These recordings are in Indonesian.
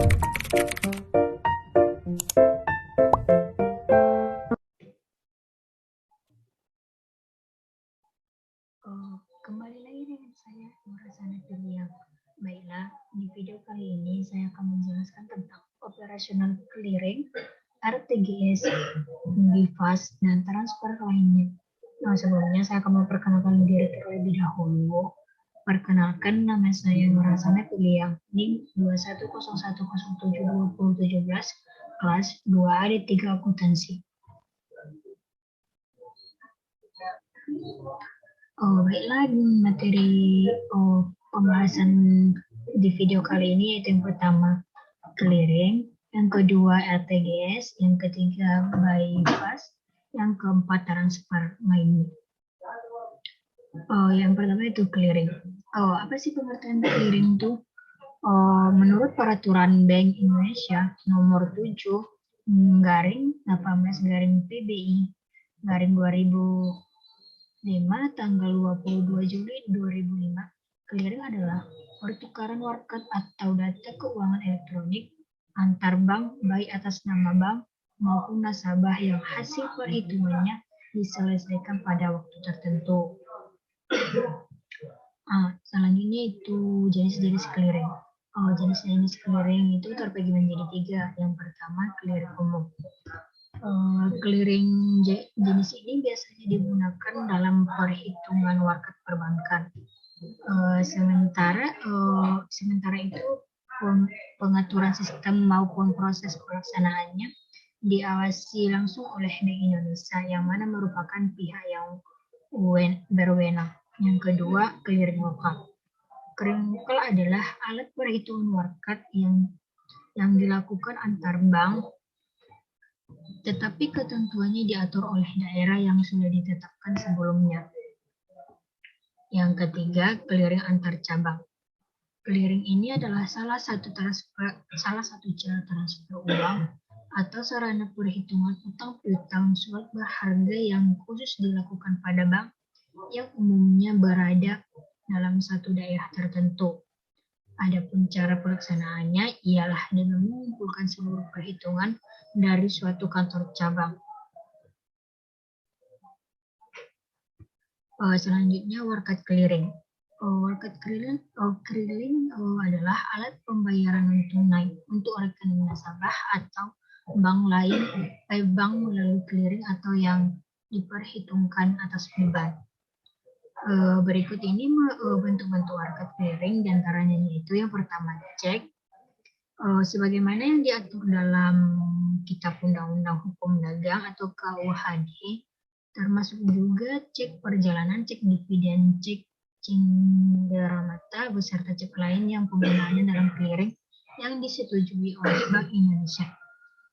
Kembali lagi dengan saya, Nurasana Piliang. Baiklah, di video kali ini saya akan menjelaskan tentang operasional clearing, RTGS, BIFAS, dan transfer lainnya. Nah, sebelumnya saya akan memperkenalkan diri terlebih dahulu. Perkenalkan, nama saya Nurasana Piliang, NIM 2101072017, kelas 2A D3 Akuntansi. Baiklah, materi pembahasan di video kali ini yaitu yang pertama clearing, yang kedua RTGS, yang ketiga BIFAS, yang keempat transfer lainnya. Yang pertama itu clearing. Apa sih pengertian clearing itu? Menurut peraturan Bank Indonesia nomor 7 garing 18 garing PBI garing 2005 tanggal 22 Juli 2005, clearing adalah pertukaran warkat atau data keuangan elektronik antar bank baik atas nama bank maupun nasabah yang hasil perhitungannya diselesaikan pada waktu tertentu. Selanjutnya itu jenis-jenis clearing. Jenis-jenis clearing itu terbagi menjadi 3. Yang pertama clearing umum. Clearing jenis ini biasanya digunakan dalam perhitungan warkat perbankan. Sementara itu pengaturan sistem maupun proses pelaksanaannya diawasi langsung oleh Bank Indonesia yang mana merupakan pihak yang berwenang. Yang kedua, clearing lokal. Clearing lokal adalah alat perhitungan warkat yang dilakukan antar bank, tetapi ketentuannya diatur oleh daerah yang sudah ditetapkan sebelumnya. Yang ketiga, clearing antar cabang. Clearing ini adalah salah satu cara transfer uang atau sarana perhitungan utang piutang surat berharga yang khusus dilakukan pada bank yang umumnya berada dalam satu daerah tertentu. Adapun cara pelaksanaannya ialah dengan mengumpulkan seluruh perhitungan dari suatu kantor cabang. Selanjutnya, warkat clearing. Warkat clearing adalah alat pembayaran non-tunai untuk rekening nasabah atau bank lain, bank melalui clearing atau yang diperhitungkan atas beban. Berikut ini bentuk-bentuk warkat clearing, diantaranya yaitu yang pertama cek, sebagaimana yang diatur dalam Kitab Undang-Undang Hukum Dagang atau KUHD, termasuk juga cek perjalanan, cek dividen, cek cenderamata, beserta cek lain yang penggunaannya dalam clearing yang disetujui oleh Bank Indonesia.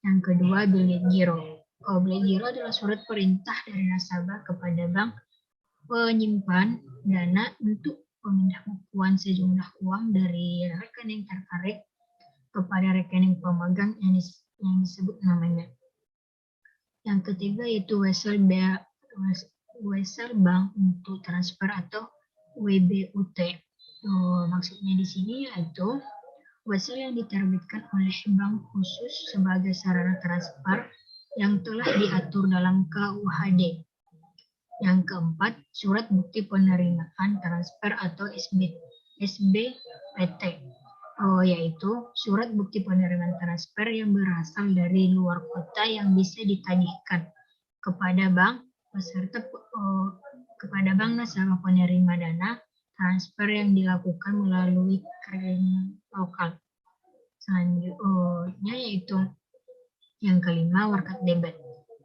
Yang kedua, bilet giro. Bilet giro adalah surat perintah dari nasabah kepada bank penyimpan dana untuk pemindahbukuan sejumlah uang dari rekening tertarik kepada rekening pemegang yang disebut namanya. Yang ketiga yaitu wesel bank untuk transfer atau WBUT. Maksudnya di sini yaitu wesel yang diterbitkan oleh bank khusus sebagai sarana transfer yang telah diatur dalam KUHD. Yang keempat, surat bukti penerimaan transfer atau SBPT, yaitu surat bukti penerimaan transfer yang berasal dari luar kota yang bisa ditagihkan kepada bank nasabah penerima dana transfer yang dilakukan melalui clearing lokal. Selanjutnya yaitu yang kelima, warkat debit,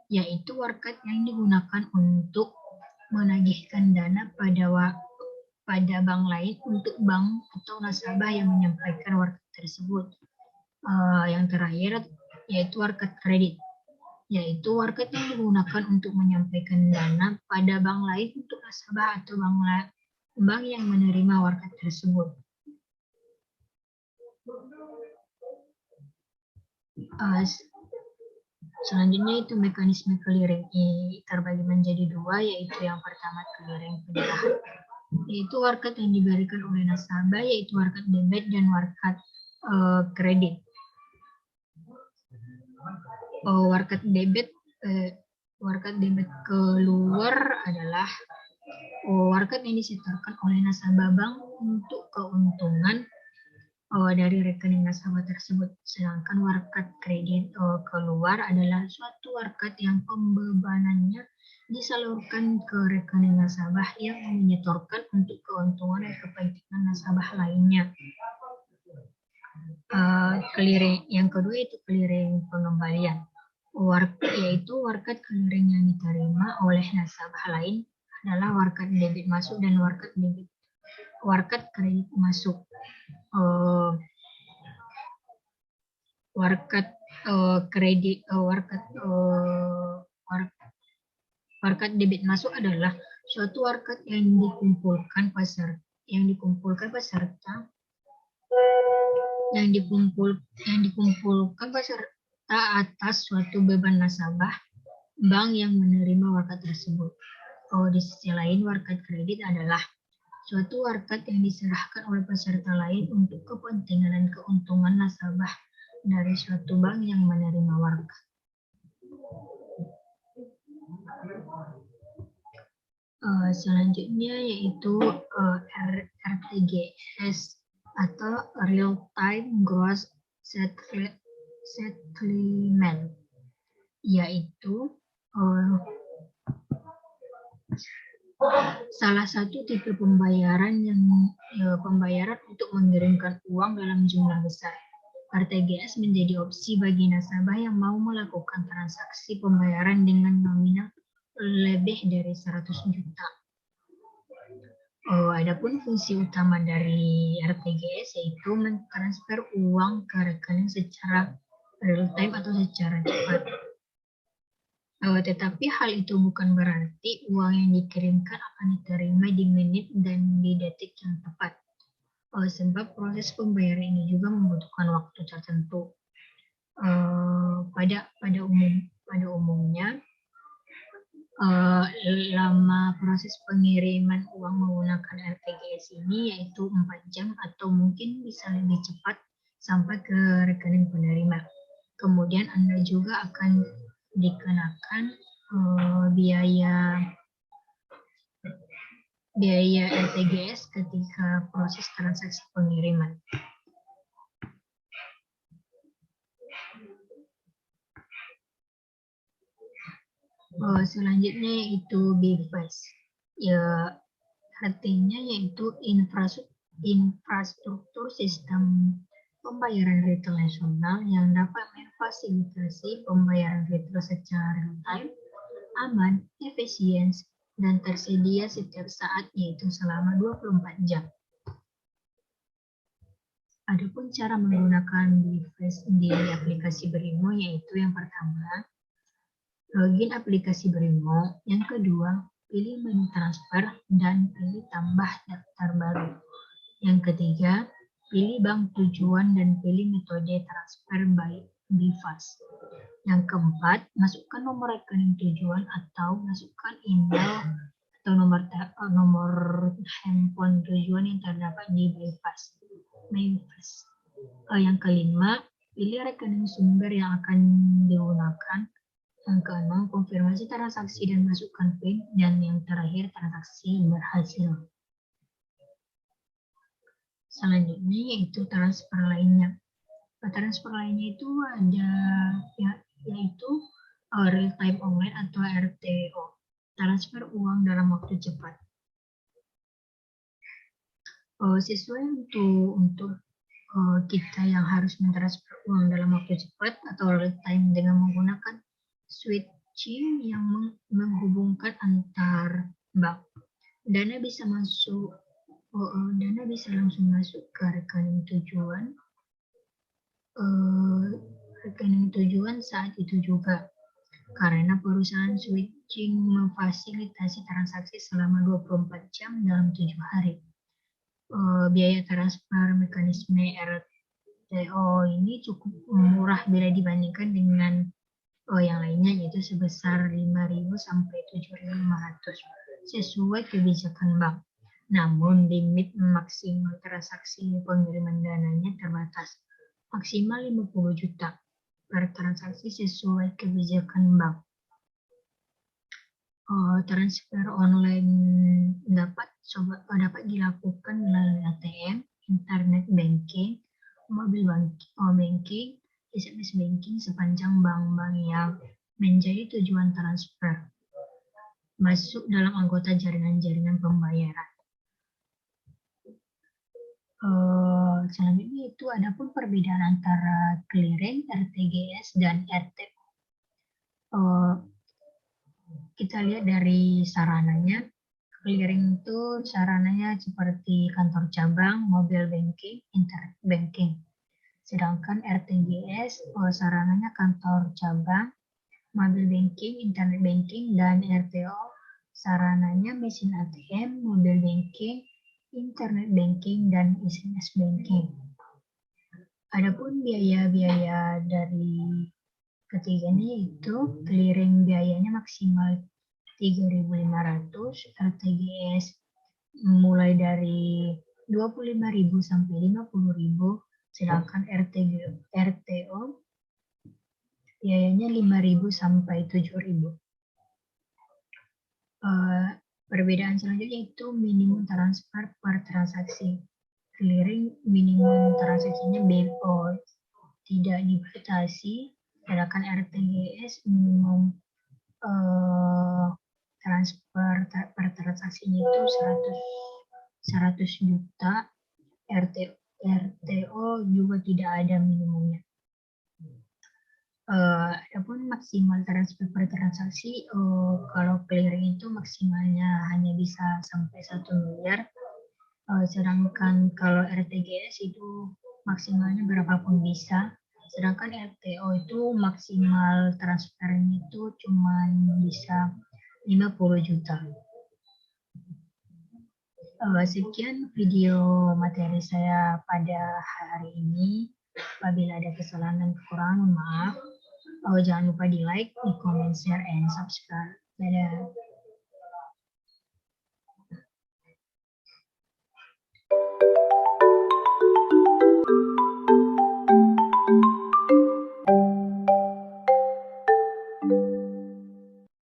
yaitu warkat yang digunakan untuk menagihkan dana pada bank lain untuk bank atau nasabah yang menyampaikan warkat tersebut. Yang terakhir yaitu warkat kredit, yaitu warkat yang digunakan untuk menyampaikan dana pada bank lain untuk nasabah atau bank yang menerima warkat tersebut. Selanjutnya itu mekanisme clearing terbagi menjadi 2, yaitu yang pertama clearing penyerahan, yaitu warkat yang diberikan oleh nasabah, yaitu warkat debit dan warkat kredit. Warkat debit keluar adalah warkat yang disetorkan oleh nasabah bank untuk keuntungan dari rekening nasabah tersebut. Sedangkan warkat kredit keluar adalah suatu warkat yang pembebanannya disalurkan ke rekening nasabah yang menyetorkan untuk keuntungan dan kepentingan nasabah lainnya. Clearing yang kedua itu clearing pengembalian, yaitu warkat clearing yang diterima oleh nasabah lain adalah warkat debit masuk dan warkat kredit masuk. Warkat kredit warkat debit masuk adalah suatu warkat yang dikumpulkan peserta atas suatu beban nasabah bank yang menerima warkat tersebut. Di sisi lain, warkat kredit adalah suatu warkat yang diserahkan oleh peserta lain untuk kepentingan dan keuntungan nasabah dari suatu bank yang menerima warkat. Selanjutnya yaitu RTGS atau Real Time Gross Settlement, yaitu salah satu tipe pembayaran untuk mengirimkan uang dalam jumlah besar. RTGS menjadi opsi bagi nasabah yang mau melakukan transaksi pembayaran dengan nominal lebih dari 100 juta. Adapun fungsi utama dari RTGS yaitu mentransfer uang ke rekening secara real time atau secara cepat. Tetapi hal itu bukan berarti uang yang dikirimkan akan diterima di menit dan di detik yang tepat. Sebab proses pembayaran ini juga membutuhkan waktu tertentu. Pada umumnya lama proses pengiriman uang menggunakan RTGS ini yaitu 4 jam atau mungkin bisa lebih cepat sampai ke rekening penerima. Kemudian Anda juga akan dikenakan biaya RTGS ketika proses transaksi pengiriman. Selanjutnya yaitu BIFAS. Ya, artinya yaitu infrastruktur sistem pembayaran retail nasional yang dapat memfasilitasi pembayaran retail secara real time, aman, efisien, dan tersedia setiap saat yaitu selama 24 jam. Adapun cara menggunakan BIFAS di aplikasi Brimo yaitu yang pertama, login aplikasi Brimo. Yang kedua, pilih menu transfer dan pilih tambah daftar baru. Yang ketiga, pilih bank tujuan dan pilih metode transfer by BIFAS. Yang keempat, masukkan nomor rekening tujuan atau masukkan email atau nomor handphone tujuan yang terdapat di BIFAS. Yang kelima, pilih rekening sumber yang akan digunakan. Yang keenam, konfirmasi transaksi dan masukkan PIN. Dan yang terakhir, transaksi berhasil. Selanjutnya yaitu transfer lainnya. Transfer lainnya itu ada yaitu real time online atau RTO. Transfer uang dalam waktu cepat. Sesuai untuk kita yang harus mentransfer uang dalam waktu cepat atau real time dengan menggunakan switching yang menghubungkan antar bank. Dana bisa langsung masuk ke rekening tujuan saat itu juga. Karena perusahaan switching memfasilitasi transaksi selama 24 jam dalam 7 hari. Biaya transfer mekanisme RTO ini cukup murah bila dibandingkan dengan yang lainnya yaitu sebesar 5.000 sampai 7.500 sesuai kebijakan bank. Namun limit maksimal transaksi pengiriman dananya terbatas, maksimal 50 juta. per transaksi sesuai kebijakan bank. Transfer online dapat dilakukan melalui ATM, internet banking, banking, SMS banking sepanjang bank-bank yang menjadi tujuan transfer masuk dalam anggota jaringan-jaringan pembayaran. Selanjutnya itu ada pun perbedaan antara clearing, RTGS, dan RTO. Kita lihat dari sarananya. Clearing itu sarananya seperti kantor cabang, mobile banking, internet banking. Sedangkan RTGS sarananya kantor cabang, mobile banking, internet banking, dan RTO sarananya mesin ATM, mobile banking, internet banking, dan SMS banking. Adapun biaya-biaya dari ketiganya itu clearing biayanya maksimal 3.500, RTGS mulai dari 25.000 sampai 50.000, sedangkan RTO biayanya 5.000 sampai 7.000. Perbedaan selanjutnya itu minimum transfer per transaksi. Clearing minimum transaksinya BPO tidak dibatasi, sedangkan RTGS minimum transfer per transaksinya itu 100 juta, RTO juga tidak ada minimumnya. Adapun maksimal transfer per transaksi, kalau clearing itu maksimalnya hanya bisa sampai 1 miliar, sedangkan kalau RTGS itu maksimalnya berapapun bisa. Sedangkan RTO itu maksimal transfernya itu cuma bisa 50 juta. Sekian video materi saya pada hari ini. Apabila ada kesalahan dan kekurangan, maaf. Jangan lupa di like, di comment, share, and subscribe. Dadah.